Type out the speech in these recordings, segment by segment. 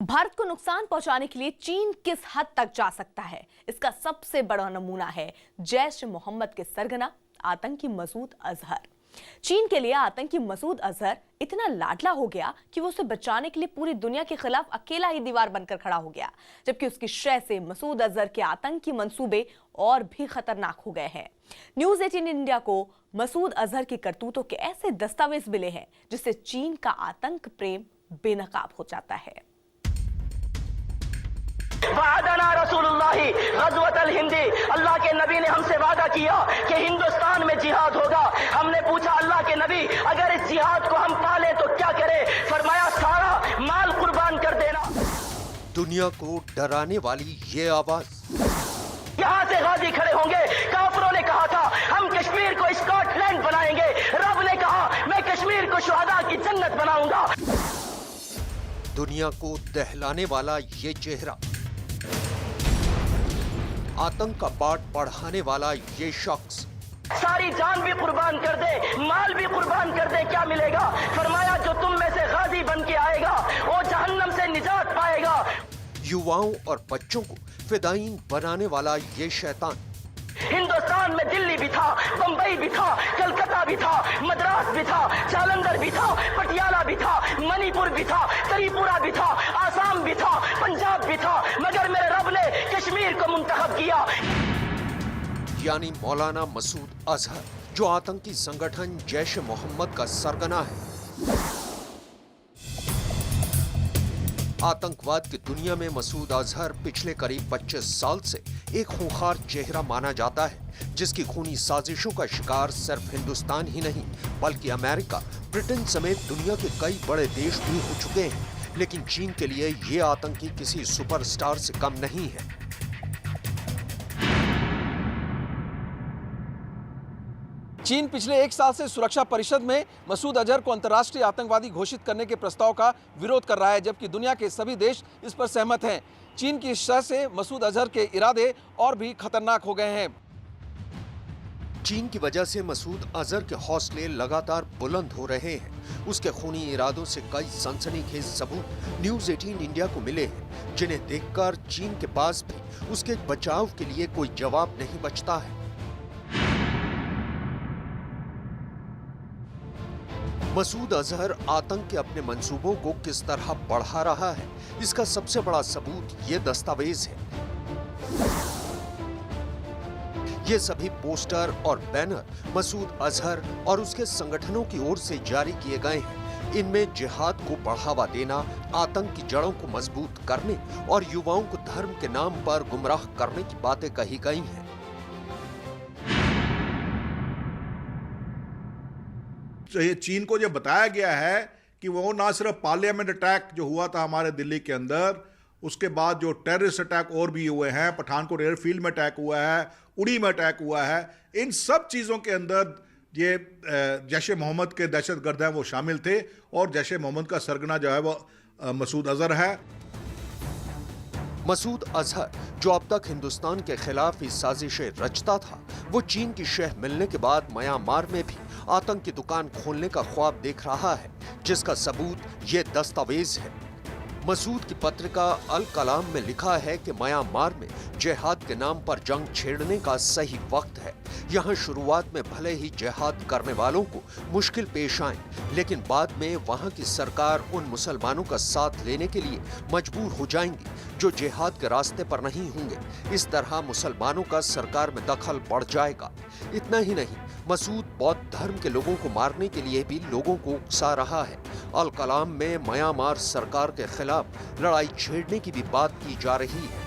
भारत को नुकसान पहुंचाने के लिए चीन किस हद तक जा सकता है, इसका सबसे बड़ा नमूना है जैश मोहम्मद के सरगना आतंकी मसूद अजहर। चीन के लिए आतंकी मसूद अजहर इतना लाडला हो गया कि वो उसे बचाने के लिए पूरी दुनिया के खिलाफ अकेला ही दीवार बनकर खड़ा हो गया, जबकि उसकी शय से मसूद अजहर के आतंकी मंसूबे और भी खतरनाक हो गए हैं। न्यूज़ 18 इंडिया को मसूद अजहर की करतूतों के ऐसे दस्तावेज मिले हैं जिससे चीन का आतंक प्रेम बेनकाब हो जाता है। वादना रसूलुल्लाही गज़वतल हिंदी, अल्लाह के नबी ने हमसे वादा किया कि हिंदुस्तान में जिहाद होगा। हमने पूछा अल्लाह के नबी, अगर इस जिहाद को हम पाले तो क्या करें? फरमाया सारा माल कुर्बान कर देना। दुनिया को डराने वाली ये आवाज यहाँ से गाजी खड़े होंगे। काफिरों ने कहा था हम कश्मीर को स्कॉटलैंड बनाएंगे, रब ने कहा मैं कश्मीर को शुहदा की जन्नत बनाऊंगा। दुनिया को दहलाने वाला ये चेहरा, आतंक का पाठ पढ़ाने वाला ये शख्स, सारी जान भी कुर्बान कर दे, माल भी कुर्बान कर दे, क्या मिलेगा? फरमाया जो तुम में से गाजी बन के आएगा वो जहन्नम से निजात पाएगा। युवाओं और बच्चों को फिदायीन बनाने वाला ये शैतान हिंदुस्तान में दिल्ली भी था, बंबई भी था, कलकत्ता भी था, मद्रास भी था, जालंधर भी था, पटियाला भी था, मणिपुर भी था, त्रिपुरा भी था, आसाम भी था, पंजाब भी था, मगर मेरे रब ने कश्मीर को मुंतखब किया। यानी मौलाना मसूद अजहर, जो आतंकी संगठन जैश मोहम्मद का सरगना है। आतंकवाद की दुनिया में मसूद अजहर पिछले करीब 25 साल से एक खूंखार चेहरा माना जाता है, जिसकी खूनी साजिशों का शिकार सिर्फ हिंदुस्तान ही नहीं बल्कि अमेरिका, ब्रिटेन समेत दुनिया के कई बड़े देश भी हो चुके हैं। लेकिन चीन के लिए ये आतंकी किसी सुपरस्टार से कम नहीं है। चीन पिछले एक साल से सुरक्षा परिषद में मसूद अजहर को अंतर्राष्ट्रीय आतंकवादी घोषित करने के प्रस्ताव का विरोध कर रहा है, जबकि दुनिया के सभी देश इस पर सहमत हैं। चीन की शय से मसूद अजहर के इरादे और भी खतरनाक हो गए हैं। चीन की वजह से मसूद अजहर के हौसले लगातार बुलंद हो रहे हैं। उसके खूनी इरादों से कई सनसनीखेज सबूत न्यूज़ 18 इंडिया को मिले हैं, जिन्हें देखकर चीन के पास भी उसके बचाव के लिए कोई जवाब नहीं बचता है। मसूद अजहर आतंक के अपने मंसूबों को किस तरह बढ़ा रहा है, इसका सबसे बड़ा सबूत ये दस्तावेज है। ये सभी पोस्टर और बैनर मसूद अजहर और उसके संगठनों की ओर से जारी किए गए हैं। इनमें जिहाद को बढ़ावा देना, आतंक की जड़ों को मजबूत करने और युवाओं को धर्म के नाम पर गुमराह करने की बातें कही गई हैं। ये चीन को जो बताया गया है कि वो ना सिर्फ पार्लियामेंट अटैक जो हुआ था हमारे दिल्ली के अंदर, उसके बाद जो टेररिस्ट अटैक और भी हुए हैं, पठानकोट एयरफील्ड में अटैक हुआ है, उड़ी में अटैक हुआ है, इन सब चीज़ों के अंदर ये जैश मोहम्मद के दहशतगर्द हैं वो शामिल थे और जैश मोहम्मद का सरगना जो है वो मसूद अजहर है। मसूद अजहर, जो अब तक हिंदुस्तान के खिलाफ ही साजिशें रचता था, वो चीन की शह मिलने के बाद म्यांमार में भी आतंक की दुकान खोलने का ख्वाब देख रहा है, जिसका सबूत ये दस्तावेज है। मसूद की पत्रिका अल कलाम में लिखा है कि म्यांमार में जिहाद के नाम पर जंग छेड़ने का सही वक्त है। यहाँ शुरुआत में भले ही जिहाद करने वालों को मुश्किल पेश आए, लेकिन बाद में वहाँ की सरकार उन मुसलमानों का साथ लेने के लिए मजबूर हो जाएंगी जो जिहाद के रास्ते पर नहीं होंगे। इस तरह मुसलमानों का सरकार में दखल बढ़ जाएगा। इतना ही नहीं, मसूद बौद्ध धर्म के लोगों को मारने के लिए भी लोगों को उकसा रहा है। अल कलाम में म्यांमार सरकार के खिलाफ लड़ाई छेड़ने की भी बात की जा रही है।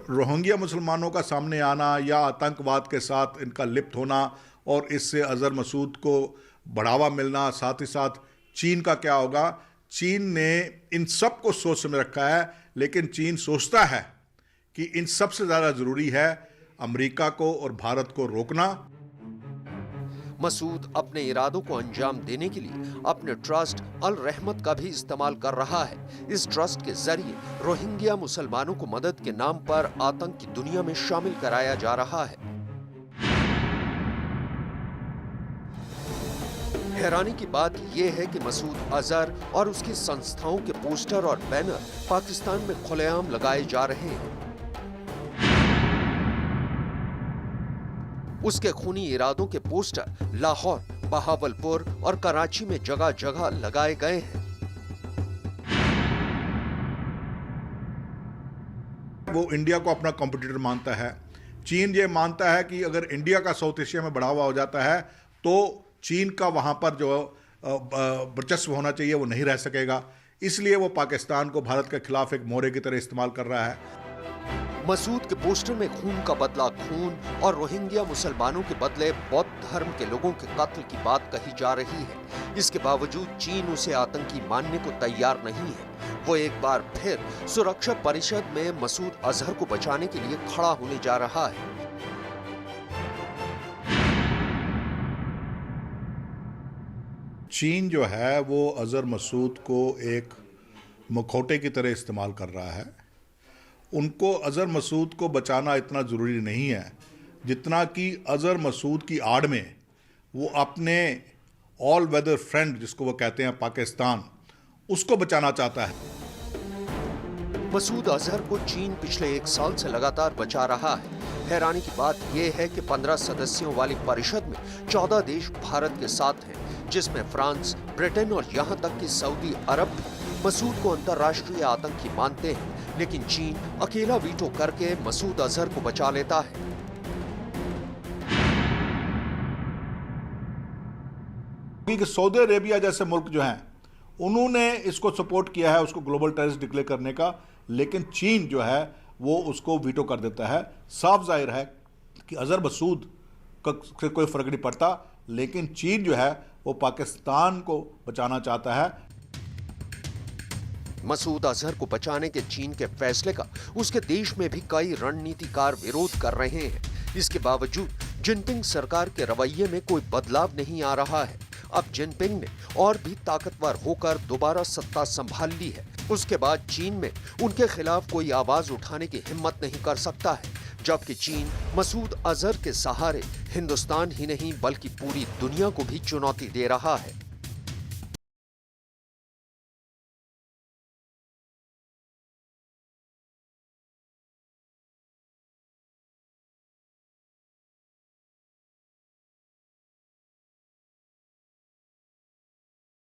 रोहिंग्या मुसलमानों का सामने आना या आतंकवाद के साथ इनका लिप्त होना और इससे अजहर मसूद को बढ़ावा मिलना, साथ ही साथ चीन का क्या होगा? चीन ने इन सब को सोच में रखा है, लेकिन चीन सोचता है कि इन सबसे ज़्यादा ज़रूरी है अमेरिका को और भारत को रोकना। मसूद अपने इरादों को अंजाम देने के लिए अपने ट्रस्ट अल रहमत का भी इस्तेमाल कर रहा है। इस ट्रस्ट के जरिए रोहिंग्या मुसलमानों को मदद के नाम पर आतंक की दुनिया में शामिल कराया जा रहा है। हैरानी की बात यह है कि मसूद अजहर और उसकी संस्थाओं के पोस्टर और बैनर पाकिस्तान में खुलेआम लगाए जा रहे हैं। उसके खूनी इरादों के पोस्टर लाहौर, बहावलपुर और कराची में जगह जगह लगाए गए हैं। वो इंडिया को अपना कॉम्पिटिटर मानता है। चीन ये मानता है कि अगर इंडिया का साउथ एशिया में बढ़ावा हो जाता है तो चीन का वहां पर जो वर्चस्व होना चाहिए वो नहीं रह सकेगा। इसलिए वो पाकिस्तान को भारत के खिलाफ एक मोहरे की तरह इस्तेमाल कर रहा है। मसूद के पोस्टर में खून का बदला खून और रोहिंग्या मुसलमानों के बदले बौद्ध धर्म के लोगों के कत्ल की बात कही जा रही है। इसके बावजूद चीन उसे आतंकी मानने को तैयार नहीं है। वो एक बार फिर सुरक्षा परिषद में मसूद अजहर को बचाने के लिए खड़ा होने जा रहा है। चीन जो है वो अजहर मसूद को एक मुखौटे की तरह इस्तेमाल कर रहा है। उनको अजहर मसूद को बचाना इतना ज़रूरी नहीं है जितना कि अजहर मसूद की आड़ में वो अपने ऑल वेदर फ्रेंड जिसको वो कहते हैं पाकिस्तान, उसको बचाना चाहता है। मसूद अजहर को चीन पिछले 1 साल से लगातार बचा रहा है। हैरानी की बात यह है कि 15 सदस्यों वाली परिषद में 14 देश भारत के साथ हैं, जिसमें फ्रांस, ब्रिटेन और यहां तक कि सऊदी अरब भी मसूद को अंतर्राष्ट्रीय आतंकी मानते हैं। लेकिन चीन अकेला वीटो करके मसूद अजहर को बचा लेता है। सऊदी अरेबिया जैसे मुल्क जो हैं उन्होंने इसको सपोर्ट किया है, उसको ग्लोबल टेररिस्ट डिक्लेयर करने का, लेकिन चीन जो है वो उसको वीटो कर देता है। साफ जाहिर है कि अजहर मसूद से कोई फर्क नहीं पड़ता, लेकिन चीन जो है वो पाकिस्तान को बचाना चाहता है। मसूद अजहर को बचाने के चीन के फैसले का उसके देश में भी कई रणनीतिकार विरोध कर रहे हैं। इसके बावजूद जिनपिंग सरकार के रवैये में कोई बदलाव नहीं आ रहा है। अब जिनपिंग ने और भी ताकतवर होकर दोबारा सत्ता संभाल ली है। उसके बाद चीन में उनके खिलाफ कोई आवाज उठाने की हिम्मत नहीं कर सकता है, जबकि चीन मसूद अजहर के सहारे हिंदुस्तान ही नहीं बल्कि पूरी दुनिया को भी चुनौती दे रहा है।